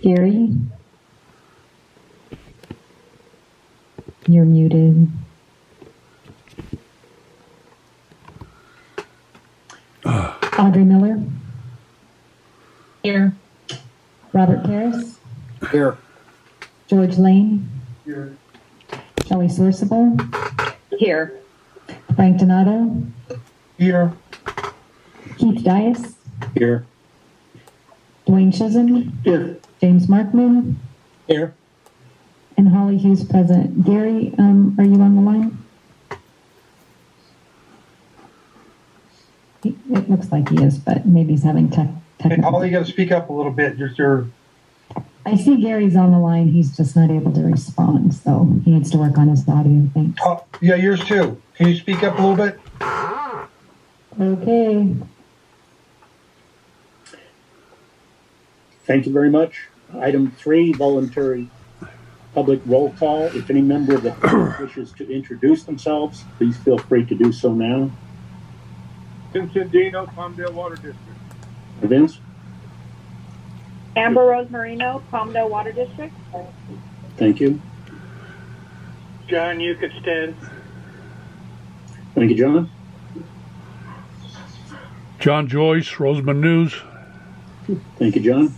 Gary? You're muted. Audrey Miller? Here. Robert Paris? Here. George Lane? Here. Shelley Sorcible? Here. Frank Donato? Here. Keith Dias? Here. Dwayne Chisholm? Here. James Markman? Here. And Holly Hughes present. Gary, are you on the line? It looks like he is, but maybe he's having Hey, technical. Holly, you got to speak up a little bit. You're I see Gary's on the line. He's just not able to respond, so he needs to work on his audio. Thanks. yeah, yours too. Can you speak up a little bit? Okay. Thank you very much. Item 3, voluntary public roll call. If any member of the public wishes to introduce themselves, please feel free to do so now. Vincent Dino, Palmdale Water District. Vince? Amber Rose Marino, Palmdale Water District. Thank you. John Ukitstan. Thank you, John. John Joyce, Roseman News. Thank you, John.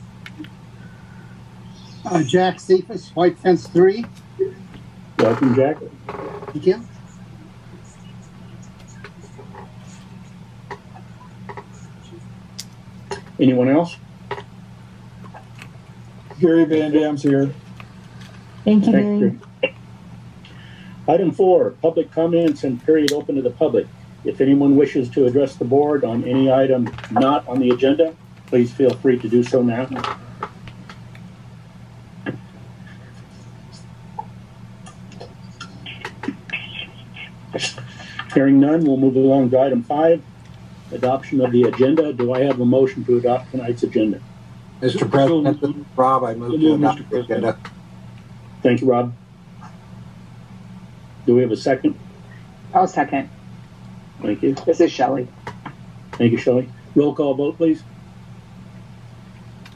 Jack Cephas, White Fence 3. Welcome, Jack. Thank you. Anyone else? Gary Van Dam's here. Thank you, Thank Gary. you. Item 4, public comments and period open to the public. If anyone wishes to address the board on any item not on the agenda, please feel free to do so now. Hearing none, we'll move along to item 5, adoption of the agenda. Do I have a motion to adopt tonight's agenda? Mr. President, this is Rob, I move to adopt the agenda. Thank you, Rob. Do we have a second? I'll second. Thank you. This is Shelley. Thank you, Shelley. Roll call vote, please.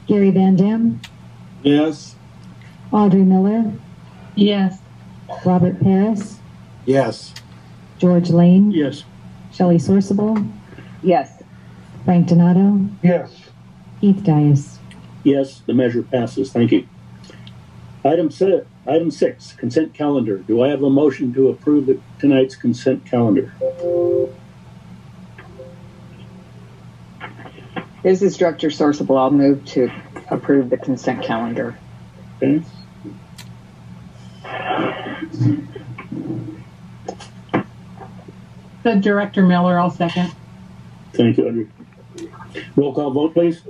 Gary Van Dam, Yes. Audrey Miller, Yes. Robert Paris, Yes. George Lane, Yes. Shelley Sorcible, Yes. Frank Donato, Yes. Keith Dias. Yes, the measure passes. Thank you. Item 6, consent calendar. Do I have a motion to approve tonight's consent calendar? This is Director Sorcible. I'll move to approve the consent calendar. Okay. The Director Miller, I'll second. Thank you, Audrey. Roll call vote, please.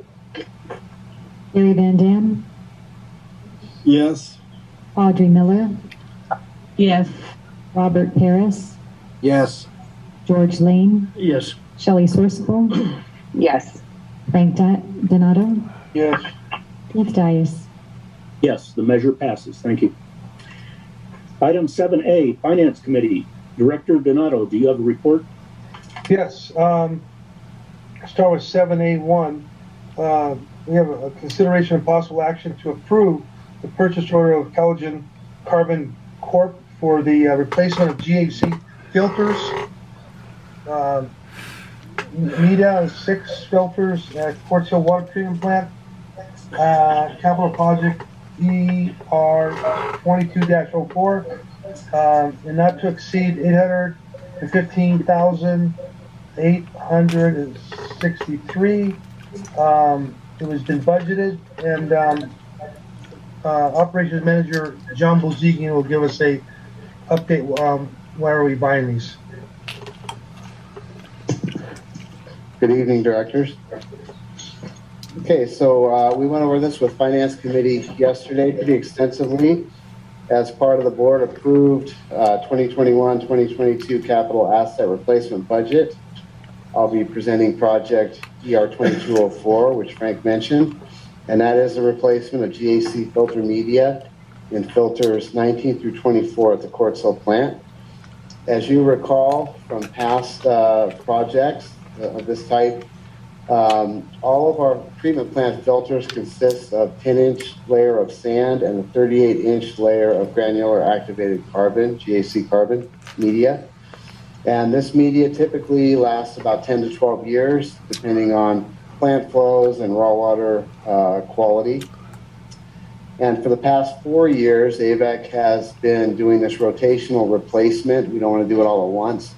Gary Van Dam, Yes. Audrey Miller, Yes. Robert Paris, Yes. George Lane, Yes. Shelley Sorcible, Yes. Frank Donato, Yes. Keith Dias. Yes, the measure passes. Thank you. Item 7A, Finance Committee. Director Donato, do you have a report? Yes. Start with 7A1. We have a consideration of possible action to approve the purchase order of Calogen Carbon Corp for the replacement of GAC filters. NEDA is 6 filters at Quartz Hill Water Treatment Plant. Capital project ER 22-04, and not to exceed $815,863. It was been budgeted, and operations manager John Bozigian will give us a update. Why are we buying these? Good evening, directors. Okay, so we went over this with Finance Committee yesterday pretty extensively as part of the board approved 2021-2022 capital asset replacement budget. I'll be presenting project ER 2204, which Frank mentioned, and that is a replacement of GAC filter media in filters 19 through 24 at the Quartz Hill plant. As you recall from past projects of this type, All of our treatment plant filters consist of 10-inch layer of sand and a 38-inch layer of granular activated carbon, GAC carbon media. And this media typically lasts about 10 to 12 years, depending on plant flows and raw water quality. And for the past 4 years, Avek has been doing this rotational replacement. We don't want to do it all at once.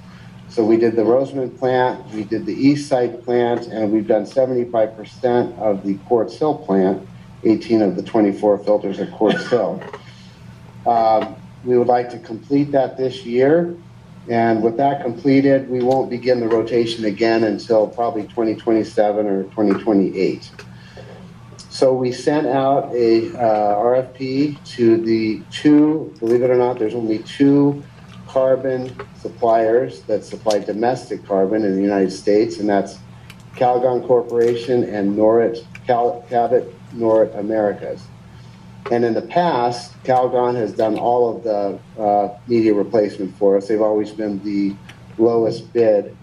So we did the Roseman plant, we did the East Side plant, and we've done 75% of the Quartz Hill plant, 18 of the 24 filters at Quartz Hill. We would like to complete that this year. And with that completed, we won't begin the rotation again until probably 2027 or 2028. So we sent out a RFP to the two, believe it or not, there's only two carbon suppliers that supply domestic carbon in the United States, and that's Calgon Corporation and Cabot Norit Americas. And in the past, Calgon has done all of the media replacement for us. They've always been the lowest bid.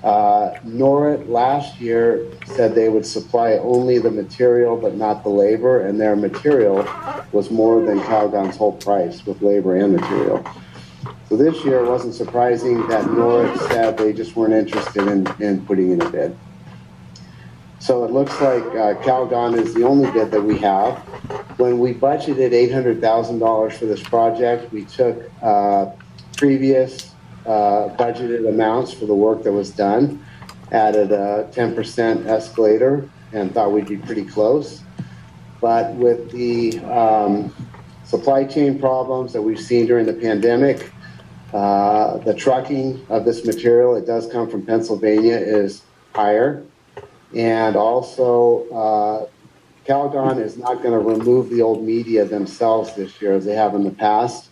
Norit last year said they would supply only the material but not the labor, and their material was more than Calgon's whole price with labor and material. So this year it wasn't surprising that Norit said they just weren't interested in putting in a bid. So it looks like Calgon is the only bid that we have. When we budgeted $800,000 for this project, we took previous budgeted amounts for the work that was done, added a 10% escalator, and thought we'd be pretty close. But with the supply chain problems that we've seen during the pandemic, the trucking of this material, it does come from Pennsylvania, is higher. And also, Calgon is not going to remove the old media themselves this year as they have in the past.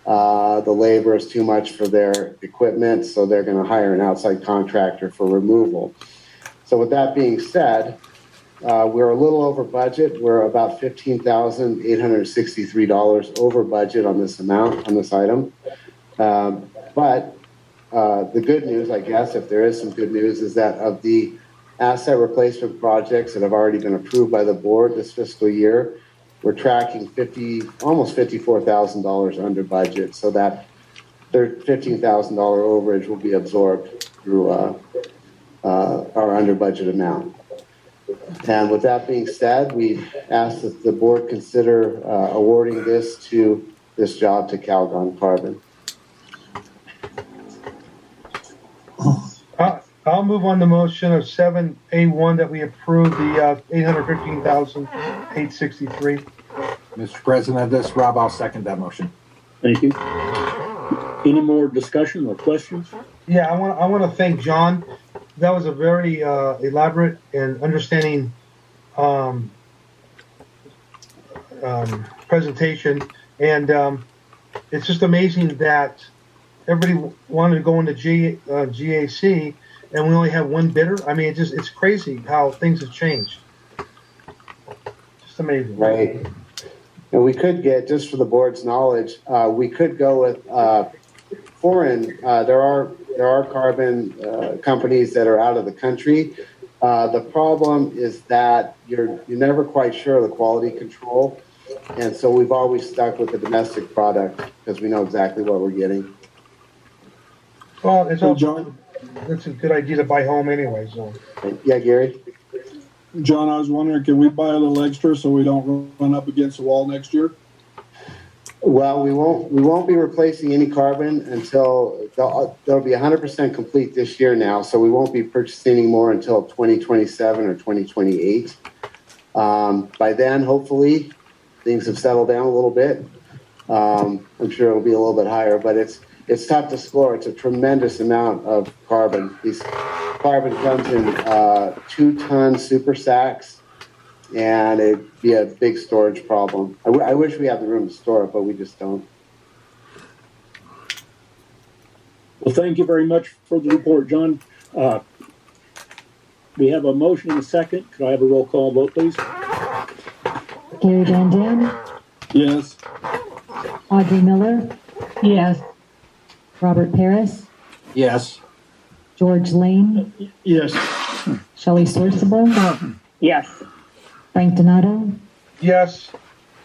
The labor is too much for their equipment, so they're going to hire an outside contractor for removal. So with that being said, we're a little over budget. We're about $15,863 over budget on this amount, on this item. But the good news, I guess, if there is some good news, is that of the asset replacement projects that have already been approved by the board this fiscal year, we're tracking almost $54,000 under budget. So that $15,000 overage will be absorbed through our under budget amount. And with that being said, we ask that the board consider awarding this job to Calgon Carbon. I'll move on the motion of 7A1 that we approve the $815,863. Mr. President, this is Rob. I'll second that motion. Thank you. Any more discussion or questions? Yeah, I want to thank John. That was a very elaborate and understanding presentation, and it's just amazing that everybody wanted to go into GAC, and we only have one bidder. I mean, it's crazy how things have changed. Just amazing. Right. And we could get, just for the board's knowledge, we could go with foreign. There are carbon companies that are out of the country. The problem is that you're never quite sure of the quality control, and so we've always stuck with the domestic product because we know exactly what we're getting. Well, it's John. It's a good idea to buy home anyway. So. Yeah, Gary. John, I was wondering, can we buy a little extra so we don't run up against the wall next year? Well, we won't be replacing any carbon until they'll be 100% complete this year now. So we won't be purchasing any more until 2027 or 2028. By then, hopefully, things have settled down a little bit. I'm sure it'll be a little bit higher, but it's tough to score. It's a tremendous amount of carbon. These carbon comes in 2-ton super sacks, and it'd be a big storage problem. I wish we had the room to store it, but we just don't. Well, thank you very much for the report, John. We have a motion and a second. Could I have a roll call vote, please? Gary Van Dam, Yes. Audrey Miller, Yes. Robert Paris, Yes. George Lane, Yes. Shelley Sourceable, Yes. Frank Donato, Yes.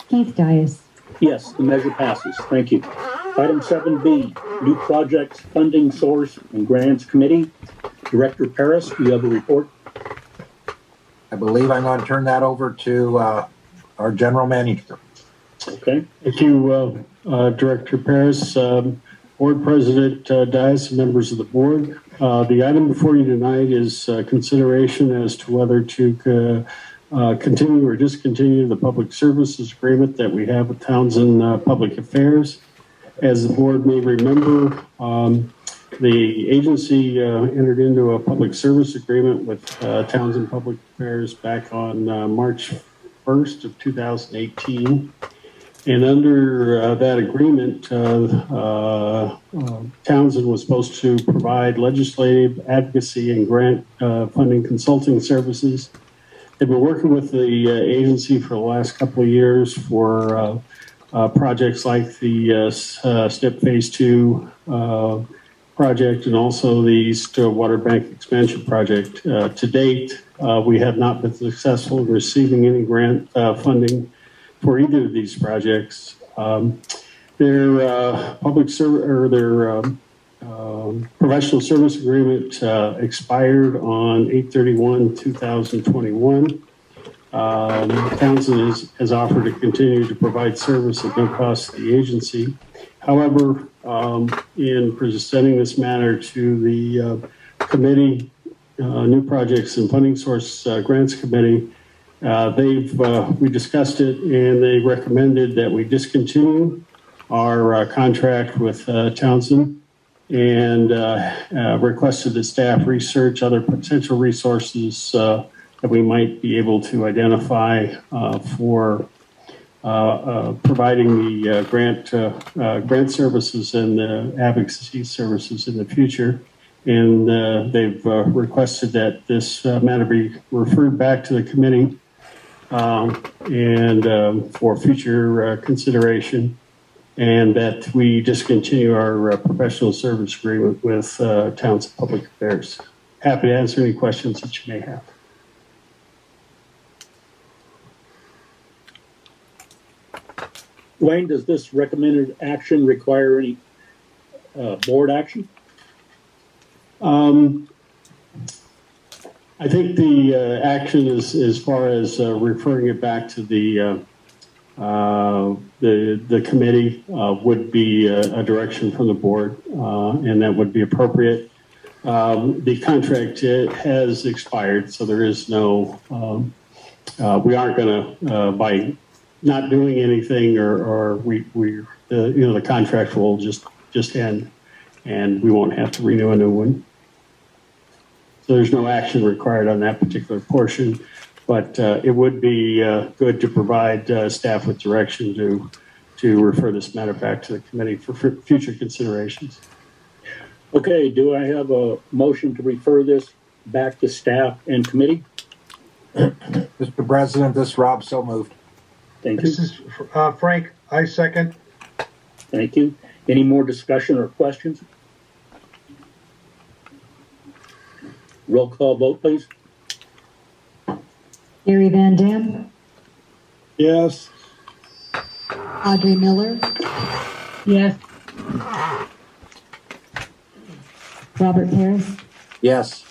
Keith Dias. Yes, the measure passes. Thank you. Item 7B, new projects, funding source, and grants committee. Director Paris, do you have a report? I believe I'm going to turn that over to our general manager. Okay. Thank you, Director Paris, Board President Dias, and members of the board. The item before you tonight is consideration as to whether to continue or discontinue the public services agreement that we have with Townsend Public Affairs. As the board may remember, the agency entered into a public service agreement with Townsend Public Affairs back on March 1st of 2018. And under that agreement, Townsend was supposed to provide legislative advocacy and grant funding consulting services. They've been working with the agency for the last couple of years for projects like the STEP Phase 2 project and also the East Water Bank Expansion project. To date, we have not been successful in receiving any grant funding for either of these projects. Their public service or their professional service agreement expired on 8/31/2021. Townsend has offered to continue to provide service at no cost to the agency. However, in presenting this matter to the committee, New Projects and Funding Source Grants Committee, we discussed it and they recommended that we discontinue our contract with Townsend and requested that staff research other potential resources that we might be able to identify for providing the grant services and the advocacy services in the future. And they've requested that this matter be referred back to the committee and for future consideration, and that we discontinue our professional service agreement with Townsend Public Affairs. Happy to answer any questions that you may have. Dwayne, does this recommended action require any board action? I think the action is as far as referring it back to the committee would be a direction from the board, and that would be appropriate. The contract has expired, so there is no. We aren't going to by not doing anything, or the contract will just end, and we won't have to renew a new one. So there's no action required on that particular portion, but it would be good to provide staff with direction to refer this matter back to the committee for future considerations. Okay, do I have a motion to refer this back to staff and committee? Mr. President, this is Rob, so moved. Thank you. This is Frank. I second. Thank you. Any more discussion or questions? Roll call vote, please. Gary Van Dam, Yes. Audrey Miller, Yes. Robert Paris, Yes.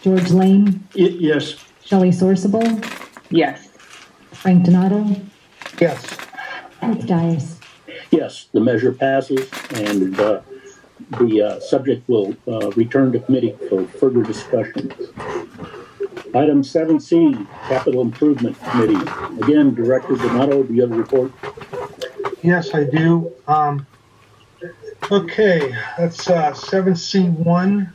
George Lane, Yes. Shelley Sourceable, Yes. Frank Donato, Yes. Keith Dias. Yes, the measure passes, and the subject will return to committee for further discussion. Item 7C, Capital Improvement Committee. Again, Director Donato, do you have a report? Yes, I do. Okay, that's 7C1.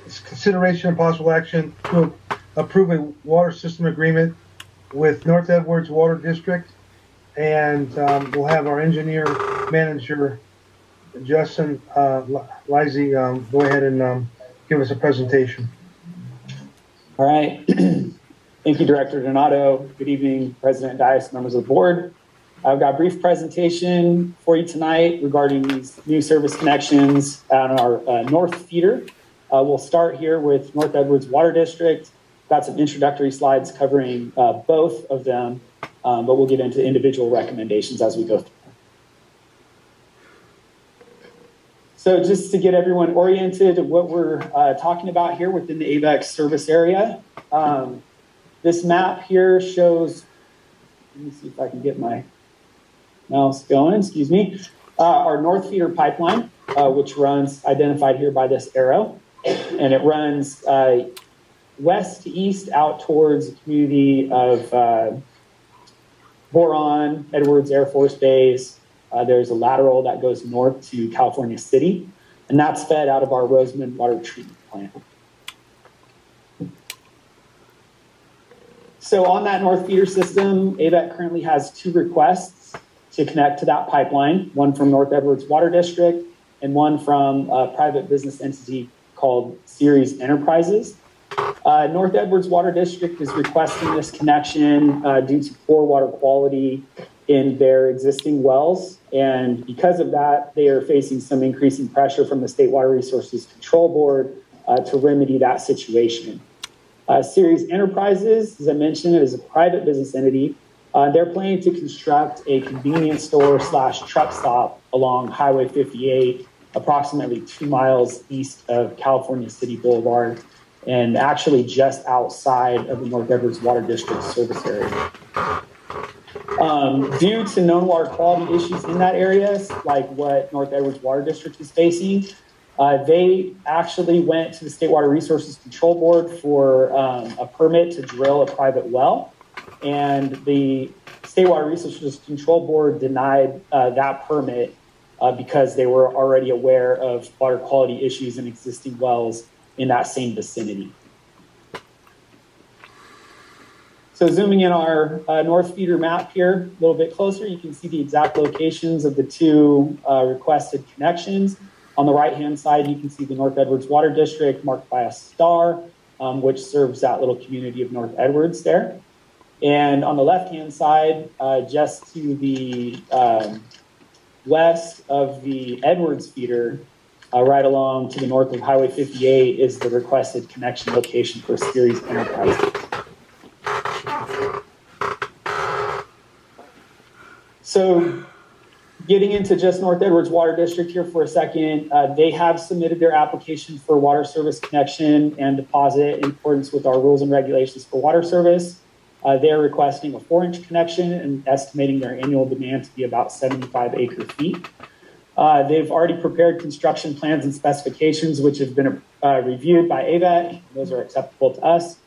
It's consideration and possible action to approve a water system agreement with North Edwards Water District. And we'll have our engineer manager, Justin Lizzie, go ahead and give us a presentation. All right. Thank you, Director Donato. Good evening, President Dias, members of the board. I've got a brief presentation for you tonight regarding these new service connections on our north feeder We'll start here with North Edwards Water District. Got some introductory slides covering both of them, but we'll get into individual recommendations as we go through. So just to get everyone oriented, what we're talking about here within the Avek service area. This map here shows, let me see if I can get my mouse going, excuse me, our North Feeder pipeline, which runs, identified here by this arrow, and it runs west to east out towards the community of Boron, Edwards Air Force Base. There's a lateral that goes north to California City, and that's fed out of our Roseman water treatment plant. So on that North Feeder system, Avek currently has 2 requests to connect to that pipeline, one from North Edwards Water District and one from a private business entity called Ceres Enterprises. North Edwards Water District is requesting this connection due to poor water quality in their existing wells. And because of that, they are facing some increasing pressure from the State Water Resources Control Board to remedy that situation. Ceres Enterprises, as I mentioned, is a private business entity. They're planning to construct a convenience store / truck stop along Highway 58, approximately 2 miles east of California City Boulevard, and actually just outside of the North Edwards Water District service area. Due to known water quality issues in that area, like what North Edwards Water District is facing, they actually went to the State Water Resources Control Board for a permit to drill a private well, and the State Water Resources Control Board denied that permit because they were already aware of water quality issues in existing wells in that same vicinity. So zooming in our North Feeder map here a little bit closer, you can see the exact locations of the 2 requested connections. On the right-hand side, you can see the North Edwards Water District marked by a star, which serves that little community of North Edwards there. And on the left-hand side, just to the west of the Edwards feeder, right along to the north of Highway 58, is the requested connection location for Ceres Enterprises. So getting into just North Edwards Water District here for a second, they have submitted their application for water service connection and deposit in accordance with our rules and regulations for water service. They're requesting a 4-inch connection and estimating their annual demand to be about 75 acre feet. They've already prepared construction plans and specifications, which have been reviewed by Avek. Those are acceptable to us.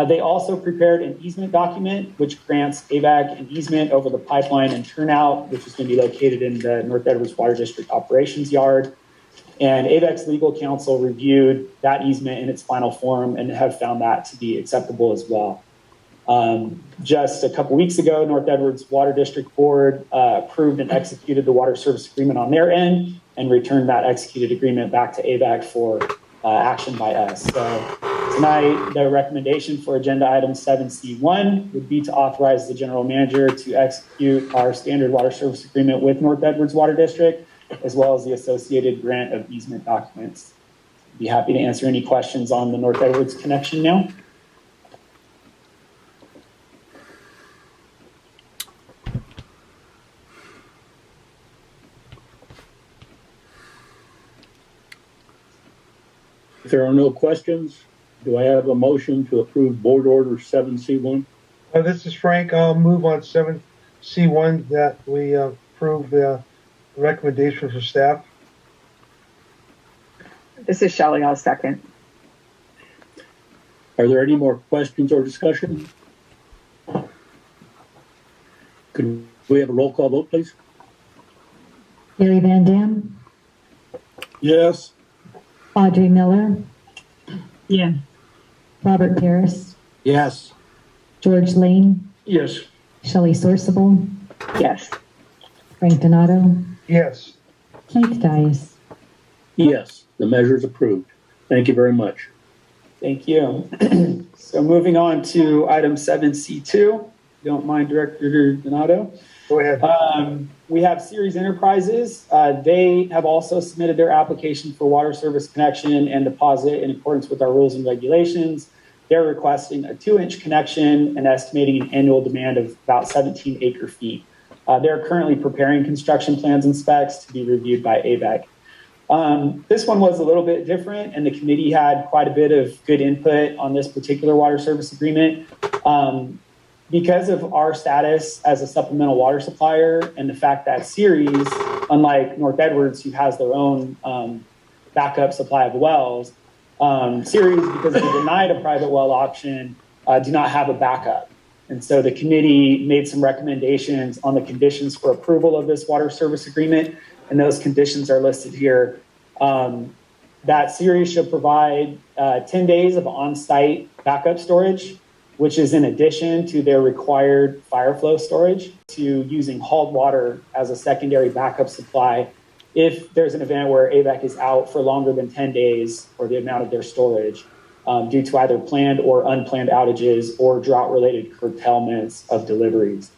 They also prepared an easement document, which grants Avek an easement over the pipeline and turnout, which is going to be located in the North Edwards Water District operations yard. And Avek's legal counsel reviewed that easement in its final form and have found that to be acceptable as well. Just a couple weeks ago, North Edwards Water District Board approved and executed the water service agreement on their end and returned that executed agreement back to Avek for action by us. So tonight, the recommendation for agenda item 7C1 would be to authorize the general manager to execute our standard water service agreement with North Edwards Water District, as well as the associated grant of easement documents. I'd be happy to answer any questions on the North Edwards connection now. If there are no questions, do I have a motion to approve Board Order 7C1? This is Frank. I'll move on 7C1 that we approve the recommendation for staff. This is Shelley. I'll second. Are there any more questions or discussion? Could we have a roll call vote, please? Gary Van Dam, Yes. Audrey Miller, Yeah. Robert Paris, Yes. George Lane, Yes. Shelley Sorsable, Yes. Frank Donato, Yes. Keith Dias. Yes, the measure is approved. Thank you very much. Thank you. So moving on to item 7C2, you don't mind, Director Donato. Go ahead. We have Ceres Enterprises. They have also submitted their application for water service connection and deposit in accordance with our rules and regulations. They're requesting a 2-inch connection and estimating an annual demand of about 17 acre feet. They're currently preparing construction plans and specs to be reviewed by Avek. This one was a little bit different, and the committee had quite a bit of good input on this particular water service agreement. Because of our status as a supplemental water supplier and the fact that Ceres, unlike North Edwards, who has their own backup supply of wells, Ceres, because they denied a private well option, do not have a backup. And so the committee made some recommendations on the conditions for approval of this water service agreement, and those conditions are listed here. That Ceres should provide 10 days of on-site backup storage, which is in addition to their required fire flow storage, to using hauled water as a secondary backup supply if there's an event where Avek is out for longer than 10 days or the amount of their storage due to either planned or unplanned outages or drought-related curtailments of deliveries.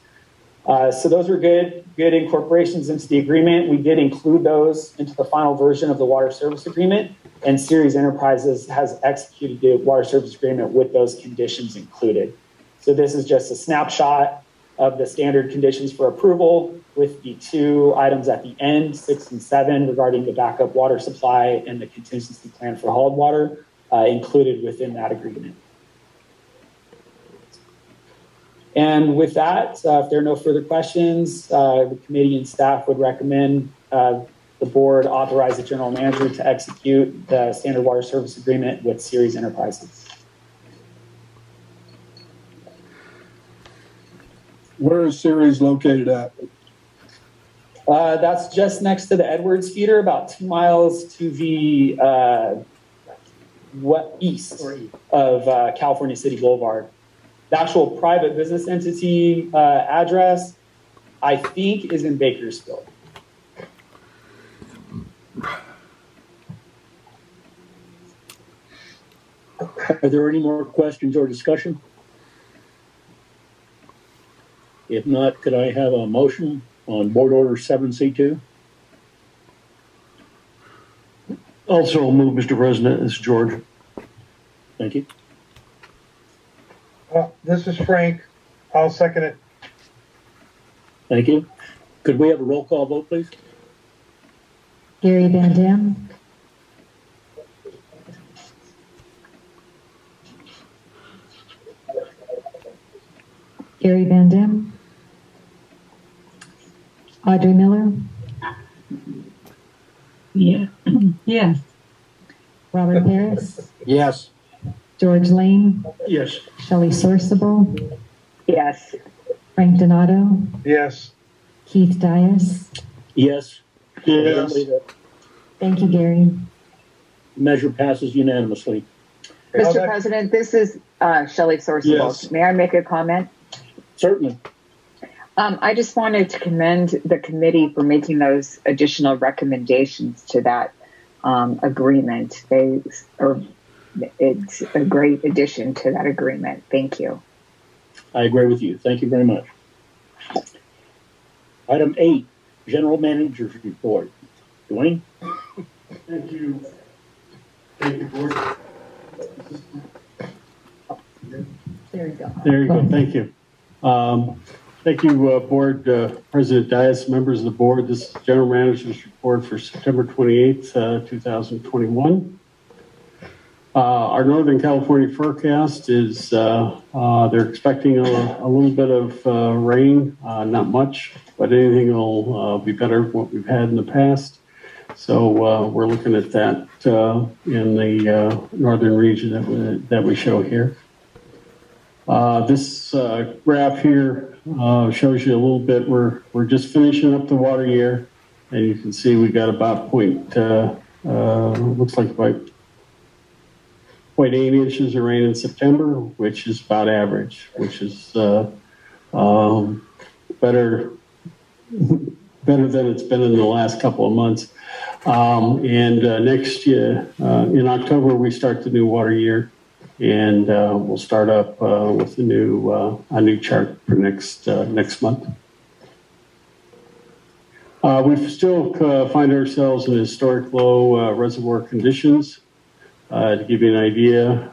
So those were good incorporations into the agreement. We did include those into the final version of the water service agreement, and Ceres Enterprises has executed the water service agreement with those conditions included. So this is just a snapshot of the standard conditions for approval with the 2 items at the end, 6 and 7, regarding the backup water supply and the contingency plan for hauled water included within that agreement. And with that, if there are no further questions, the committee and staff would recommend the board authorize the general manager to execute the standard water service agreement with Ceres Enterprises. Where is Ceres located at? That's just next to the Edwards feeder, about 2 miles to the east of California City Boulevard. The actual private business entity address, I think, is in Bakersfield. Are there any more questions or discussion? If not, could I have a motion on Board Order 7C2? Also move, Mr. President. This is George. Thank you. This is Frank. I'll second it. Thank you. Could we have a roll call vote, please? Gary Van Dam. Gary Van Dam. Audrey Miller. Yeah. Yes. Robert Harris. Yes. George Lane. Yes. Shelley Sorsable. Yes. Frank Donato. Yes. Keith Dias. Yes. Yes. Thank you, Gary. Measure passes unanimously. Mr. President, this is Shelley Sorsable. Yes. May I make a comment? Certainly. I just wanted to commend the committee for making those additional recommendations to that agreement. It's a great addition to that agreement. Thank you. I agree with you. Thank you very much. Item 8, General Manager's Report. Dwayne? Thank you. Thank you, Board. There you go. There you go. Thank you. Thank you, Board President Dias, members of the board. This is General Manager's Report for September 28th, 2021. Our Northern California forecast is they're expecting a little bit of rain, not much, but anything will be better than what we've had in the past. So we're looking at that in the northern region that we show here. This graph here shows you a little bit. We're just finishing up the water year, and you can see we got about looks like about 0.8 inches of rain in September, which is about average, which is better than it's been in the last couple of months. And next year, in October, we start the new water year. and we'll start up with a new chart for next month. We still find ourselves in historic low reservoir conditions. To give you an idea,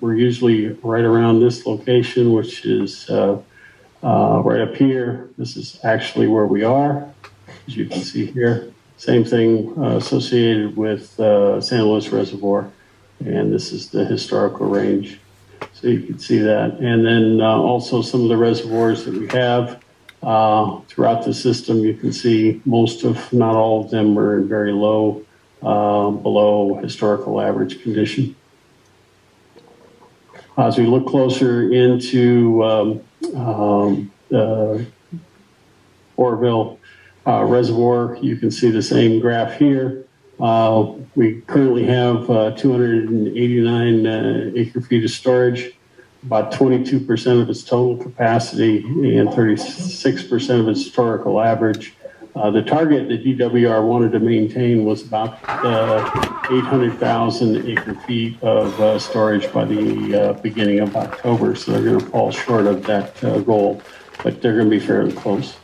we're usually right around this location, which is right up here. This is actually where we are, as you can see here. Same thing associated with San Luis Reservoir, and this is the historical range. So you can see that. And then also some of the reservoirs that we have throughout the system, you can see most of, not all of them are in very low, below historical average condition. As we look closer into the Oroville Reservoir, you can see the same graph here. We currently have 289 acre feet of storage, about 22% of its total capacity and 36% of its historical average. The target that DWR wanted to maintain was about 800,000 acre feet of storage by the beginning of October, so they're going to fall short of that goal, but they're going to be fairly close.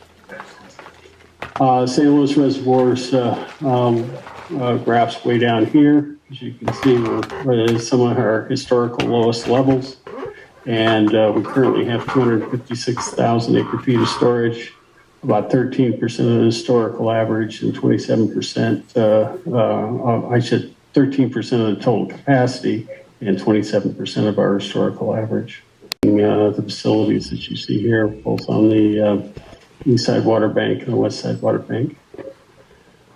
St. Louis Reservoir's graphs way down here. As you can see, we're at some of our historical lowest levels, and we currently have 256,000 acre feet of storage, about 13% of the historical average and 27%, 13% of the total capacity and 27% of our historical average. The facilities that you see here, both on the east side water bank and the west side water bank.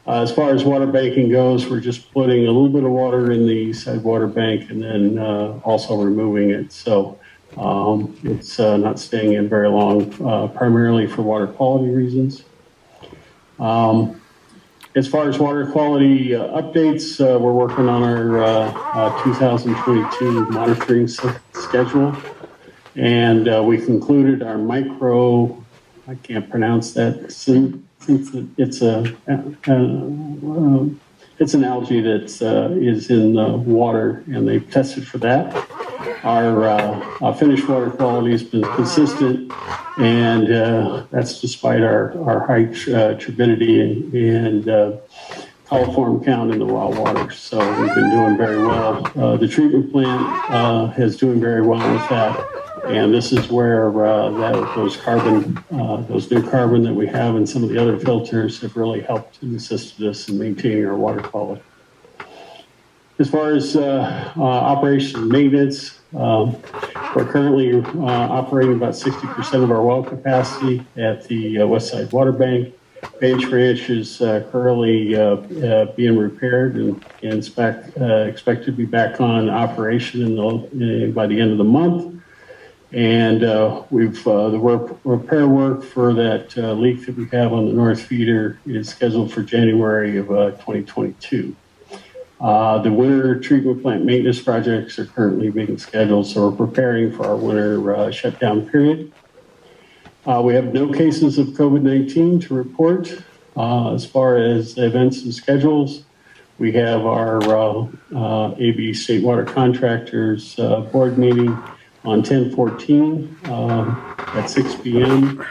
As far as water banking goes, we're just putting a little bit of water in the east side water bank and then also removing it. So it's not staying in very long, primarily for water quality reasons. As far as water quality updates, we're working on our 2022 monitoring schedule. And we concluded our I can't pronounce that, since it's an algae that is in the water, and they've tested for that. Our finished water quality has been consistent, and that's despite our high turbidity and coliform count in the raw water. So we've been doing very well. The treatment plant is doing very well with that. And this is where those new carbon that we have and some of the other filters have really helped and assisted us in maintaining our water quality. As far as operation and maintenance, we're currently operating about 60% of our well capacity at the west side water bank. Bench Ranch is currently being repaired and expected to be back on operation by the end of the month. And the repair work for that leak that we have on the north feeder is scheduled for January of 2022. The winter treatment plant maintenance projects are currently being scheduled, so we're preparing for our winter shutdown period. We have no cases of COVID-19 to report. As far as events and schedules, we have our AB State Water Contractors board meeting on 10/14 at 6 p.m.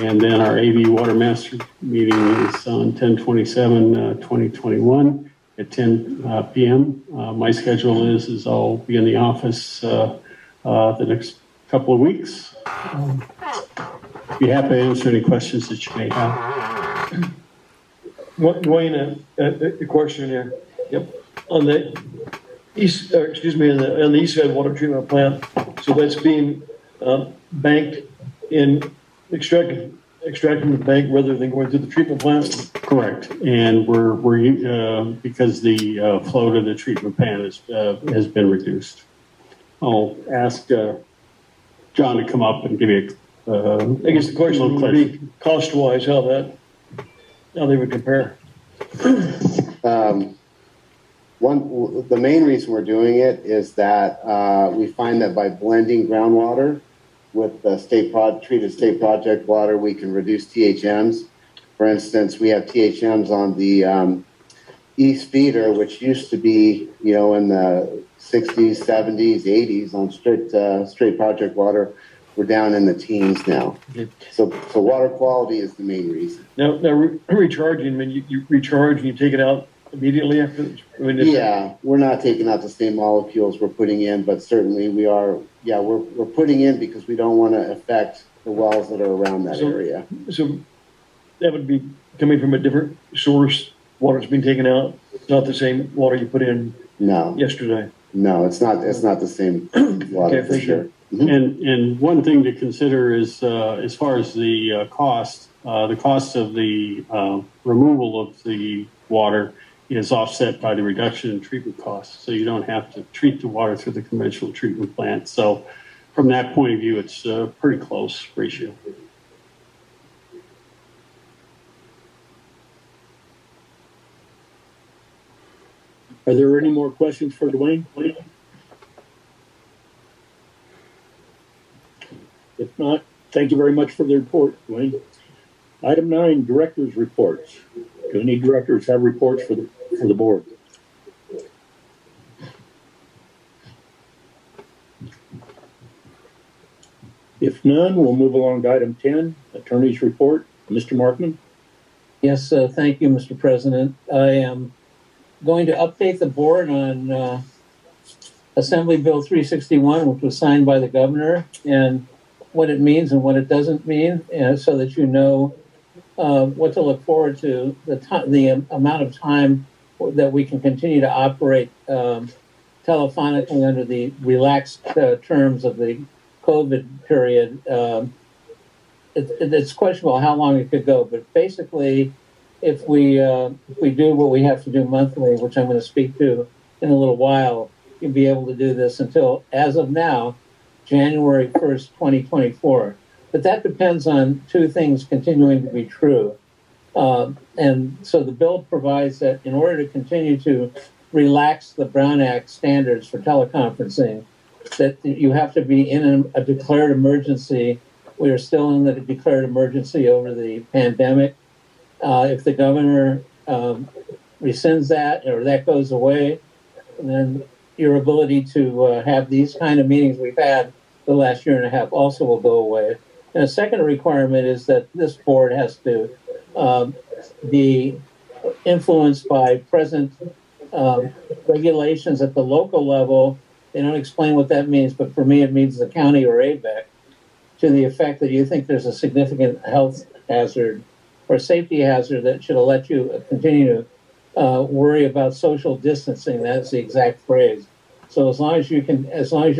And then our AB Water Master meeting is on 10/27/2021 at 10 p.m. My schedule is I'll be in the office the next couple of weeks. Be happy to answer any questions that you may have. Dwayne, a question here. Yep. On the east, on the east side water treatment plant, so that's being banked in extracting the bank rather than going through the treatment plant. Correct, and we're because the flow to the treatment plant has been reduced. I'll ask John to come up and give you. I guess the question would be cost-wise, how they would compare. The main reason we're doing it is that we find that by blending groundwater with the treated state project water, we can reduce THMs. For instance, we have THMs on the east feeder, which used to be, in the 60s, 70s, 80s on straight project water, we're down in the teens now. Okay. So water quality is the main reason. Now recharging, I mean, you recharge and you take it out immediately after? Yeah, we're not taking out the same molecules we're putting in, but certainly we are, we're putting in because we don't want to affect the wells that are around that area. So that would be coming from a different source, water's being taken out, it's not the same water you put in yesterday? No, it's not the same water for sure. Mm-hmm. And one thing to consider is as far as the cost of the removal of the water is offset by the reduction in treatment costs. So you don't have to treat the water through the conventional treatment plant. So from that point of view, it's a pretty close ratio. Are there any more questions for Dwayne? If not, thank you very much for the report, Dwayne. Item 9, directors' reports. Do any directors have reports for the board? If none, we'll move along to item 10, attorney's report. Mr. Markman. Yes, thank you, Mr. President. I am going to update the board on Assembly Bill 361, which was signed by the governor, and what it means and what it doesn't mean, so that you know what to look forward to, the amount of time that we can continue to operate telephonically under the relaxed terms of the COVID period. It's questionable how long it could go, but basically, if we do what we have to do monthly, which I'm going to speak to in a little while, you'll be able to do this until, as of now, January 1st, 2024. But that depends on two things continuing to be true. And so the bill provides that in order to continue to relax the Brown Act standards for teleconferencing, that you have to be in a declared emergency. We are still in the declared emergency over the pandemic. If the governor rescinds that or that goes away, then your ability to have these kind of meetings we've had the last year and a half also will go away. And a second requirement is that this board has to be influenced by present regulations at the local level. They don't explain what that means, but for me it means the county or Avek, to the effect that you think there's a significant health hazard or safety hazard that should let you continue to worry about social distancing. That's the exact phrase. So as long as you're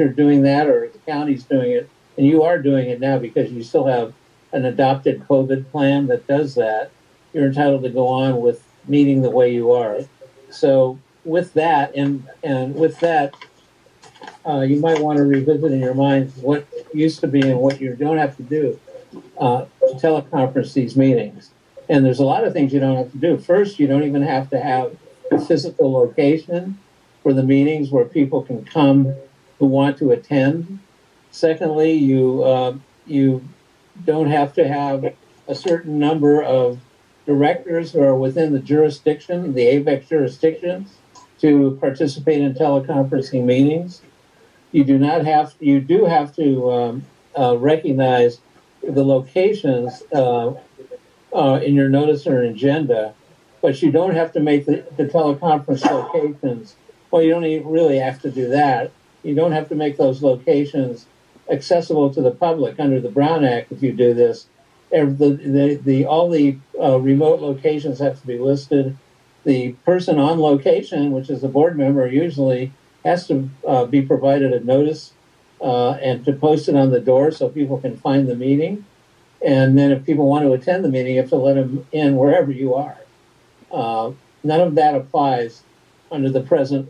doing that, or the county's doing it, and you are doing it now because you still have an adopted COVID plan that does that, you're entitled to go on with meeting the way you are. So with that, and with that, you might want to revisit in your mind what used to be and what you don't have to do to teleconference these meetings. And there's a lot of things you don't have to do. First, you don't even have to have a physical location for the meetings where people can come who want to attend. Secondly, you don't have to have a certain number of directors who are within the jurisdiction, the Avek jurisdictions, to participate in teleconferencing meetings. You do have to recognize the locations in your notice or agenda, but you don't have to make the teleconference locations. Well, you don't even really have to do that. You don't have to make those locations accessible to the public under the Brown Act if you do this. All the remote locations have to be listed. The person on location, which is a board member, usually has to be provided a notice and to post it on the door so people can find the meeting. And then if people want to attend the meeting, you have to let them in wherever you are. None of that applies under the present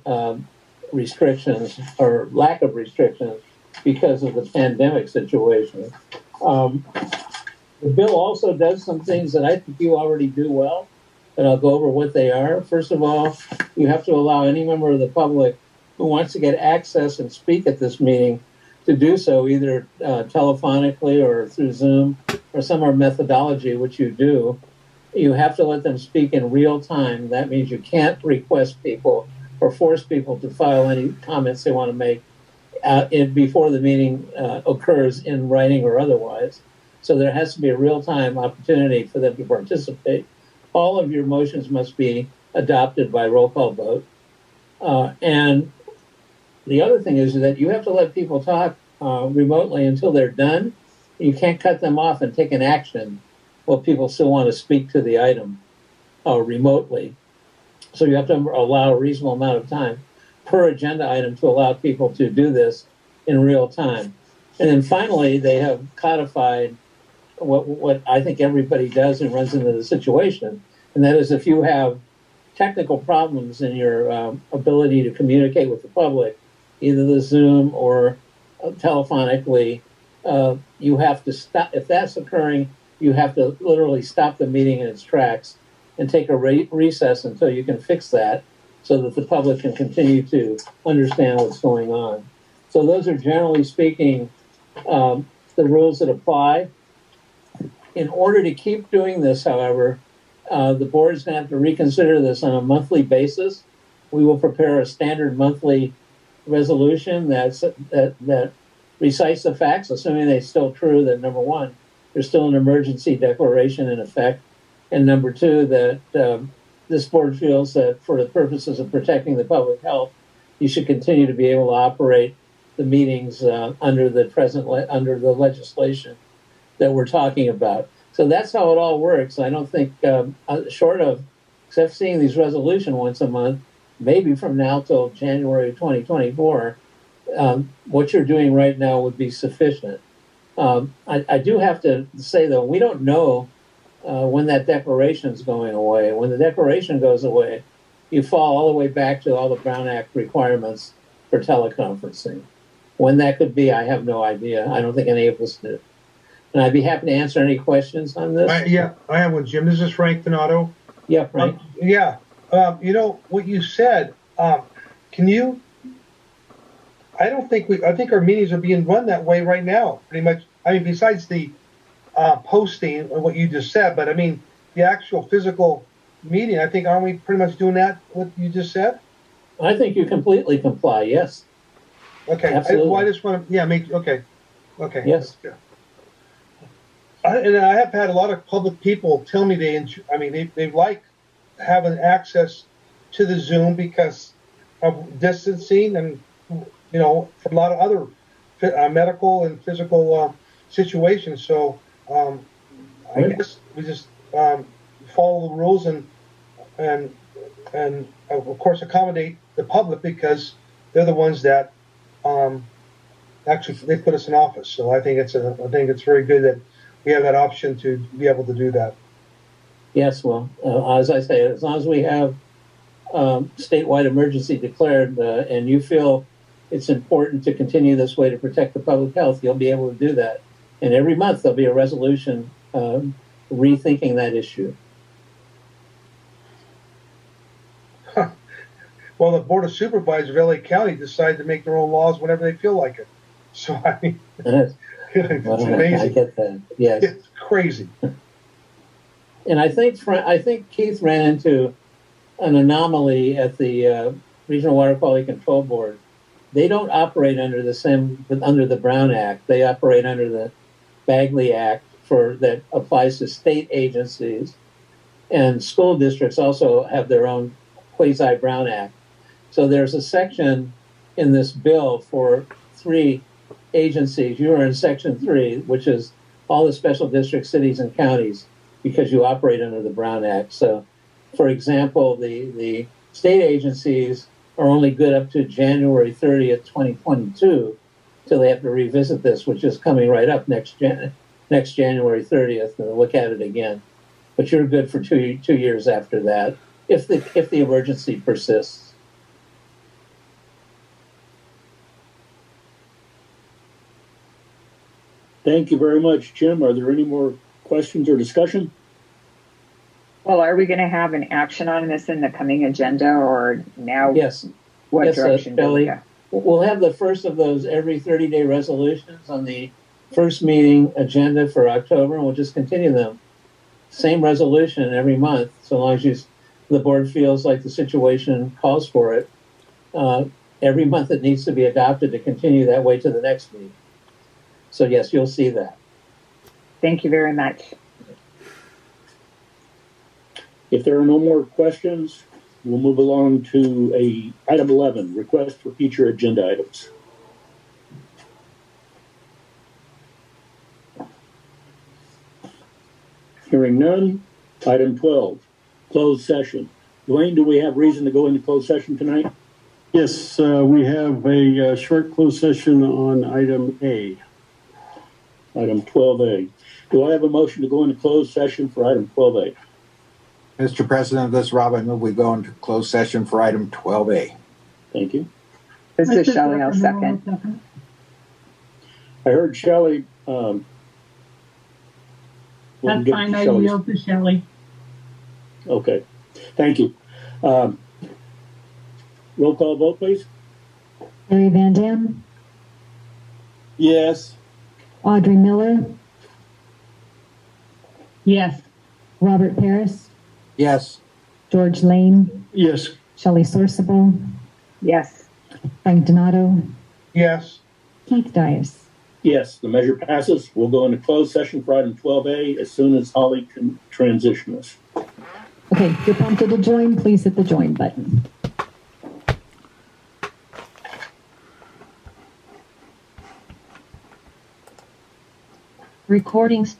restrictions or lack of restrictions because of the pandemic situation. The bill also does some things that I think you already do well, and I'll go over what they are. First of all, you have to allow any member of the public who wants to get access and speak at this meeting to do so either telephonically or through Zoom or some other methodology, which you do. you have to let them speak in real time. That means you can't request people or force people to file any comments they want to make before the meeting occurs in writing or otherwise. So there has to be a real-time opportunity for them to participate. All of your motions must be adopted by roll call vote. And the other thing is that you have to let people talk remotely until they're done. You can't cut them off and take an action while people still want to speak to the item remotely. So you have to allow a reasonable amount of time per agenda item to allow people to do this in real time. And then finally, they have codified what I think everybody does and runs into the situation. And that is if you have technical problems in your ability to communicate with the public, either the Zoom or telephonically, you have to stop. If that's occurring, you have to literally stop the meeting in its tracks and take a recess until you can fix that so that the public can continue to understand what's going on. So those are generally speaking the rules that apply. In order to keep doing this, however, the board is going to have to reconsider this on a monthly basis. We will prepare a standard monthly resolution that recites the facts, assuming they're still true, that number one, there's still an emergency declaration in effect, and number two, that this board feels that for the purposes of protecting the public health, you should continue to be able to operate the meetings under the legislation that we're talking about. So that's how it all works. I don't think, short of, except seeing these resolution once a month, maybe from now till January 2024, what you're doing right now would be sufficient. I do have to say, though, we don't know when that declaration is going away. When the declaration goes away, you fall all the way back to all the Brown Act requirements for teleconferencing. When that could be, I have no idea. I don't think any of us do. And I'd be happy to answer any questions on this. I have one, Jim. This is Frank Donato. Yeah, Frank. You know, what you said, can you, I think our meetings are being run that way right now, pretty much. I mean, besides the posting and what you just said, but I mean, the actual physical meeting, I think, aren't we pretty much doing that, what you just said? I think you completely comply, yes. Okay. Absolutely. I just want to, okay. Yes. Yeah. I have had a lot of public people tell me they like having access to the Zoom because of distancing and, you know, a lot of other medical and physical situations. So I guess we just follow the rules and of course accommodate the public because they're the ones that actually they put us in office. So I think it's very good that we have that option to be able to do that. Yes, well, as I say, as long as we have statewide emergency declared and you feel it's important to continue this way to protect the public health, you'll be able to do that. And every month there'll be a resolution rethinking that issue. Well, the Board of Supervisors of LA County decide to make their own laws whenever they feel like it. So, I mean, it's amazing. I get that, yes. It's crazy. And I think Keith ran into an anomaly at the Regional Water Quality Control Board. They don't operate under the Brown Act. They operate under the Bagley Act that applies to state agencies, and school districts also have their own quasi-Brown Act. So there's a section in this bill for 3 agencies. You are in Section 3, which is all the special district cities and counties, because you operate under the Brown Act. So, for example, the state agencies are only good up to January 30th, 2022, till they have to revisit this, which is coming right up next January 30th, and look at it again. But you're good for 2 years after that, if the emergency persists. Thank you very much, Jim. Are there any more questions or discussion? Well, are we going to have an action on this in the coming agenda, or now? Yes. What direction do we go? We'll have the first of those every 30-day resolutions on the first meeting agenda for October, and we'll just continue them same resolution every month, so long as the board feels like the situation calls for it. Every month it needs to be adopted to continue that way to the next meeting. So yes, you'll see that. Thank you very much. If there are no more questions, we'll move along to item 11, request for future agenda items. Hearing none. Item 12, closed session. Dwayne, do we have reason to go into closed session tonight? Yes, we have a short closed session on item A. Item 12A. Do I have a motion to go into closed session for item 12A? Mr. President, this is Rob. I move we go into closed session for item 12A. Thank you. This is Shelley. I'll second. I heard Shelley. That's fine. I yield to Shelley. Okay. Thank you. Roll call vote, please. Larry Van Dam, Yes. Audrey Miller, Yes. Robert Paris, Yes. George Lane, Yes. Shelley Sorsable, Yes. Frank Donato, Yes. Keith Dias. Yes, the measure passes. We'll go into closed session for item 12A as soon as Holly can transition us. Okay, if you're prompted to join, please hit the join button. Recordings.